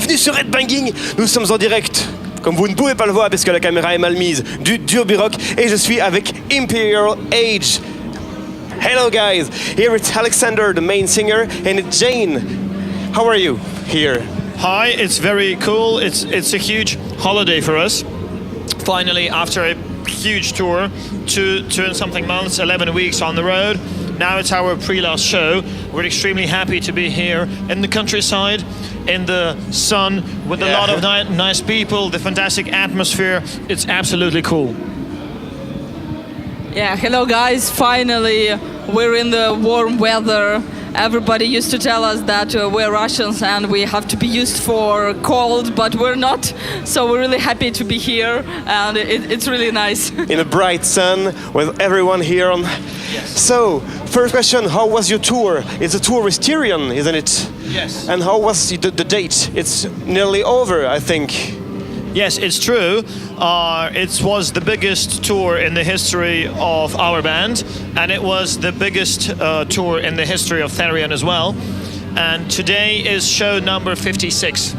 Bienvenue sur Headbanging. Nous sommes en direct, comme vous ne pouvez pas le voir parce que la caméra est mal mise, du Durbuy Rock et je suis avec Imperial Age. Hello guys, here it's Alexander, the main singer, and it's Jane. How are you here? Hi, it's very cool. It's a huge holiday for us. Finally, after a huge tour, two and something months, 11 weeks on the road. Now it's our pre-last show. We're extremely happy to be here in the countryside, in the sun, with a lot of nice people, the fantastic atmosphere. It's absolutely cool. Yeah, hello guys. Finally, we're in the warm weather. Everybody used to tell us that we're Russians and we have to be used for cold, but we're not. So we're really happy to be here, and it's really nice. In a bright sun with everyone here on. Yes. So, first question, how was your tour? It's a tour with Tyrion, isn't it? Yes. And how was the date? It's nearly over, I think. Yes, it's true. It was the biggest tour in the history of our band, and it was the biggest tour in the history of Therion as well. And today is show number 56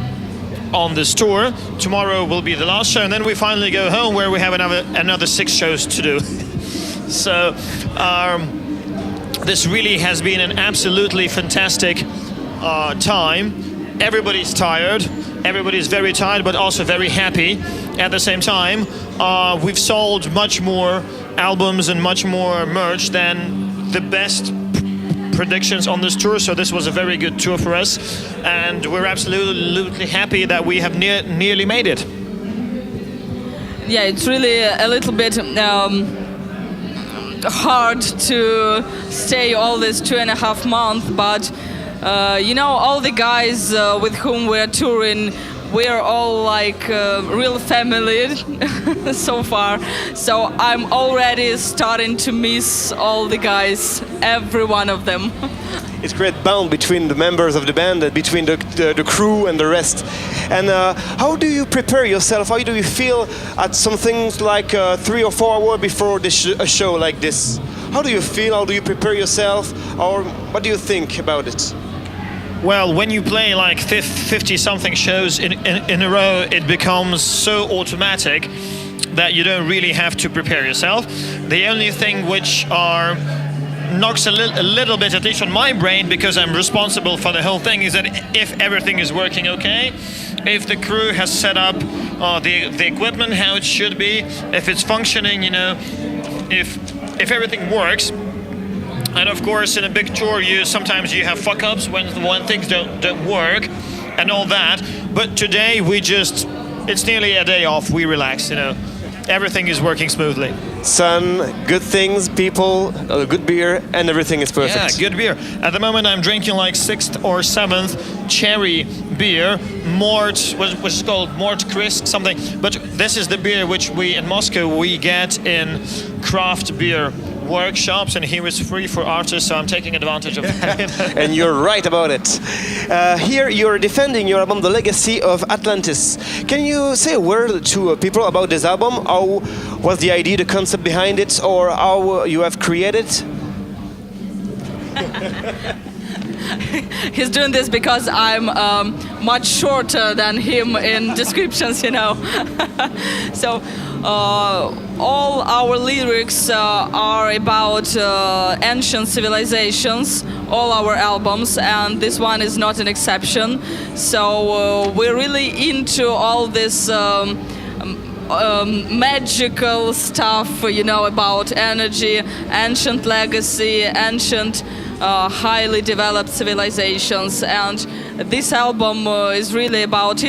on this tour. Tomorrow will be the last show, and then we finally go home where we have another 6 shows to do. So this really has been an absolutely fantastic time. Everybody's tired. Everybody's very tired, but also very happy at the same time. We've sold much more albums and much more merch than the best predictions on this tour, so this was a very good tour for us, and we're absolutely happy that we have nearly made it. Yeah, it's really a little bit hard to stay all this 2.5 months, but you know, all the guys with whom we're touring, we're all like real family so far. So I'm already starting to miss all the guys, every one of them. It's a great bond between the members of the band, between the crew and the rest. And how do you prepare yourself? How do you feel at some things like 3 or 4 hours before a show like this? How do you feel? How do you prepare yourself? Or what do you think about it? Well, when you play like 50-something shows in a row, it becomes so automatic that you don't really have to prepare yourself. The only thing which knocks a little bit, at least on my brain, because I'm responsible for the whole thing, is that if everything is working okay, if the crew has set up the equipment how it should be, if it's functioning, you know, if everything works. And of course, in a big tour, sometimes you have fuck-ups when things don't work and all that. But today it's nearly a day off. We relax, you know. Everything is working smoothly. Sun, good things, people, good beer, and everything is perfect. Yeah, good beer. At the moment, I'm drinking like 6th or 7th cherry beer, Mort, which is called Mort Crisp, something. But this is the beer which in Moscow we get in craft beer workshops, and here it's free for artists, so I'm taking advantage of that. And you're right about it. Here you're defending your album, The Legacy of Atlantis. Can you say a word to people about this album? How was the idea, the concept behind it, or how you have created it? He's doing this because I'm much shorter than him in descriptions, you know. So all our lyrics are about ancient civilizations, all our albums, and this one is not an exception. So we're really into all this magical stuff, you know, about energy, ancient legacy, ancient highly developed civilizations, and this album is really about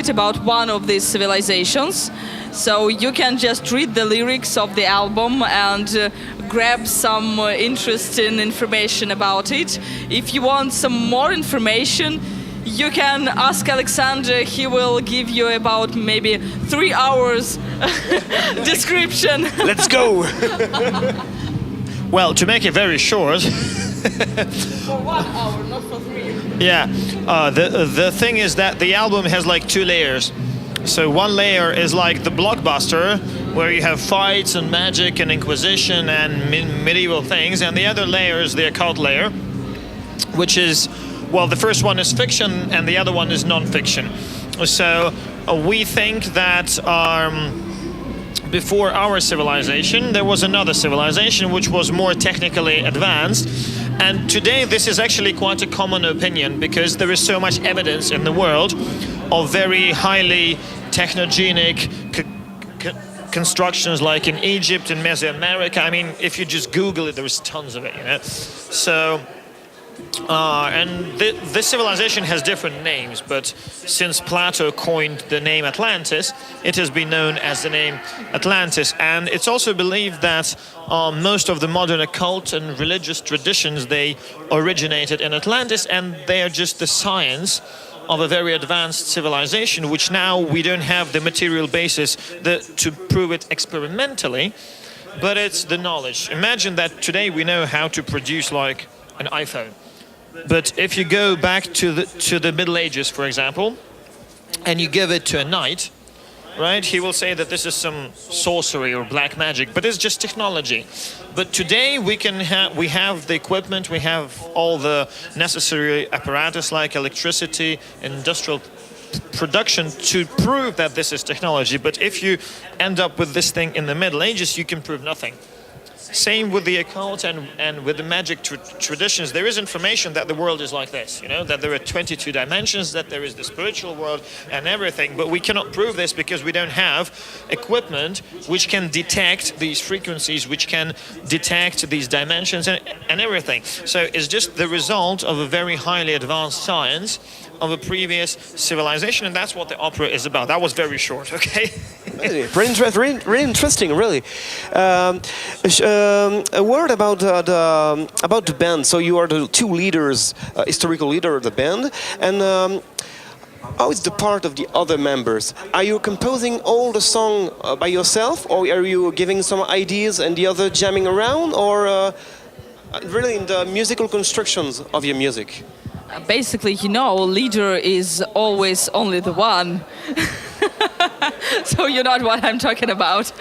one of these civilizations. So you can just read the lyrics of the album and grab some interesting information about it. If you want some more information, you can ask Alexander. He will give you about maybe 3 hours description. Let's go! Well, to make it very short. For 1 hour, not for 3. Yeah, the thing is that the album has like 2 layers. So one layer is like the blockbuster, where you have fights and magic and inquisition and medieval things, and the other layer is the occult layer, which is, well, the first one is fiction and the other one is non-fiction. So we think that before our civilization, there was another civilization which was more technically advanced. And today this is actually quite a common opinion because there is so much evidence in the world of very highly technogenic constructions like in Egypt and Mesoamerica. I mean, if you just Google it, there's tons of it, you know. So, and this civilization has different names, but since Plato coined the name Atlantis, it has been known as the name Atlantis. And it's also believed that most of the modern occult and religious traditions, they originated in Atlantis, and they are just the science of a very advanced civilization, which now we don't have the material basis to prove it experimentally, but it's the knowledge. Imagine that today we know how to produce like an iPhone, but if you go back to the Middle Ages, for example, and you give it to a knight, right, he will say that this is some sorcery or black magic, but it's just technology. But today we have the equipment, we have all the necessary apparatus like electricity, industrial production to prove that this is technology. But if you end up with this thing in the Middle Ages, you can prove nothing. Same with the occult and with the magic traditions. There is information that the world is like this, you know, that there are 22 dimensions, that there is the spiritual world and everything, but we cannot prove this because we don't have equipment which can detect these frequencies, which can detect these dimensions and everything. So it's just the result of a very highly advanced science of a previous civilization, and that's what the opera is about. That was very short, okay? Really interesting, really. A word about the band. So you are the two leaders, historical leader of the band, and how is the part of the other members? Are you composing all the song by yourself, or are you giving some ideas and the other jamming around, or really in the musical constructions of your music? Basically, you know, leader is always only the one. So you know what I'm talking about.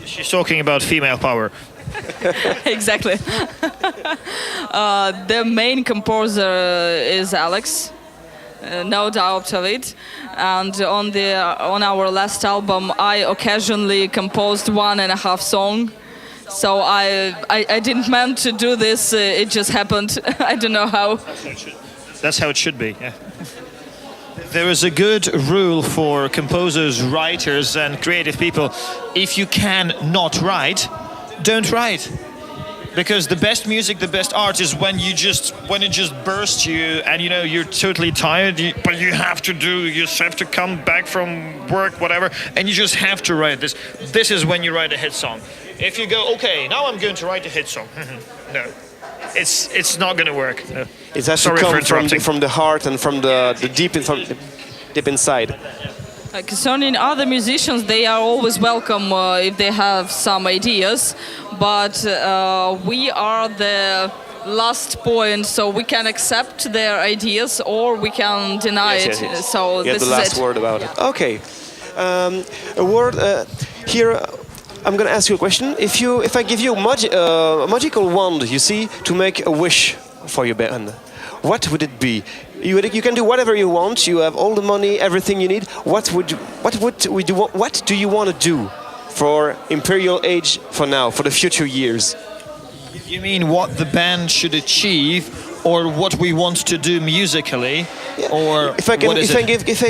She's talking about female power. Exactly. The main composer is Alex, no doubt of it. And on our last album, I occasionally composed 1.5 songs. So I didn't meant to do this. It just happened. I don't know how. That's how it should be. Yeah. There is a good rule for composers, writers, and creative people. If you can not write, don't write. Because the best music, the best art is when it just bursts you, and you know you're totally tired, but you have to come back from work, whatever, and you just have to write this. This is when you write a hit song. If you go, okay, now I'm going to write a hit song. No, it's not going to work. No. It has to come from the heart and from the deep inside. Concerning other musicians, they are always welcome if they have some ideas, but we are the last point, so we can accept their ideas or we can deny it. Yes. So you this have the last word about it. Okay, a word here. I'm going to ask you a question. If I give you a magical wand, you see, to make a wish for your band, what would it be? You can do whatever you want. You have all the money, everything you need. What do you want to do for Imperial Age for now, for the future years? You mean what the band should achieve, or what we want to do musically, or if I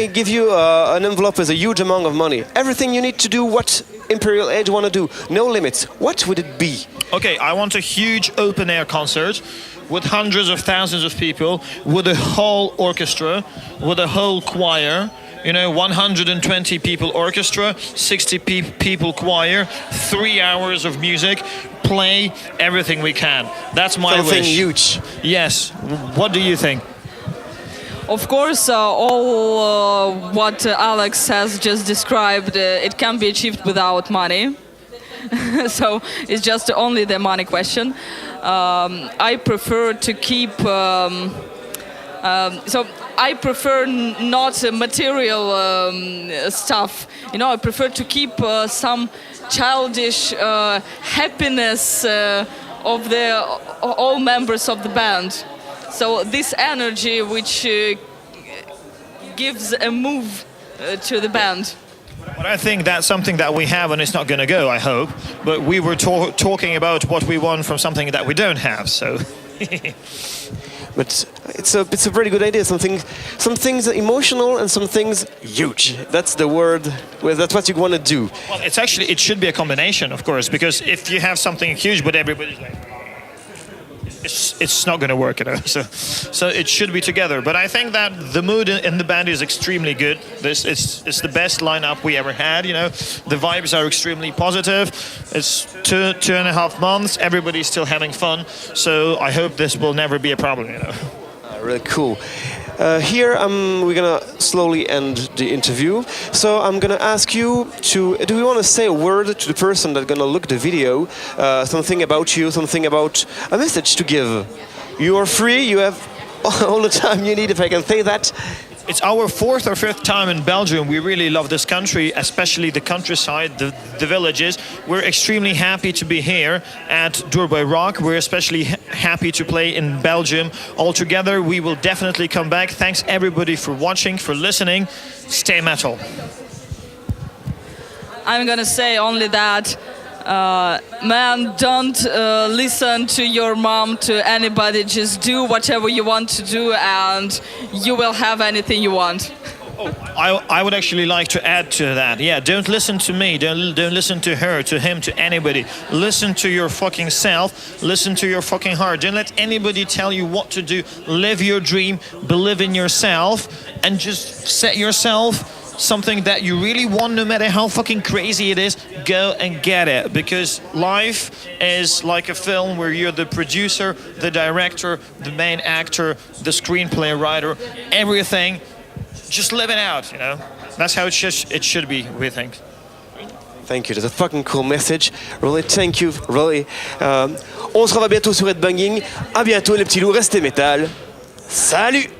give you an envelope with a huge amount of money, everything you need to do what Imperial Age want to do, no limits. What would it be? Okay, I want a huge open-air concert with hundreds of thousands of people, with a whole orchestra, with a whole choir. You know, 120 people orchestra, 60 people choir, 3 hours of music, play everything we can. That's my wish. Something huge. Yes. What do you think? Of course, all what Alex has just described, it can be achieved without money. So it's just only the money question. I prefer to keep... so I prefer not material stuff. You know, I prefer to keep some childish happiness of all members of the band. So this energy which gives a move to the band. But I think that's something that we have and it's not going to go, I hope. But we were talking about what we want from something that we don't have, so... But it's a very good idea. Some things are emotional and some things huge. That's the word. Well, that's what you want to do. Well, it should be a combination, of course, because if you have something huge but everybody's like... It's not going to work, you know. So it should be together. But I think that the mood in the band is extremely good. It's the best lineup we ever had, you know. The vibes are extremely positive. It's 2.5 months. Everybody's still having fun. So I hope this will never be a problem, you know. Really cool. Here we're gonna slowly end the interview. So I'm gonna ask you do we want to say a word to the person that's gonna look the video, something about you, something about a message to give? You are free. You have all the time you need, if I can say that. It's our 4th or 5th time in Belgium. We really love this country, especially the countryside, the villages. We're extremely happy to be here at Durbuy Rock. We're especially happy to play in Belgium. All together, we will definitely come back. Thanks everybody for watching, for listening. Stay metal. I'm gonna say only that, man, don't listen to your mom, to anybody. Just do whatever you want to do and you will have anything you want. I would actually like to add to that. Yeah, don't listen to me, don't listen to her, to him, to anybody. Listen to your fucking self, listen to your fucking heart. Don't let anybody tell you what to do. Live your dream, believe in yourself, and just set yourself something that you really want, no matter how fucking crazy it is. Go and get it, because life is like a film where you're the producer, the director, the main actor, the screenplay writer, everything. Just live it out, you know. That's how it should be, we think. Thank you. That's a fucking cool message. Really, thank you. Really. On se revoit bientôt sur Headbanging. À bientôt les petits loups. Restez métal. Salut.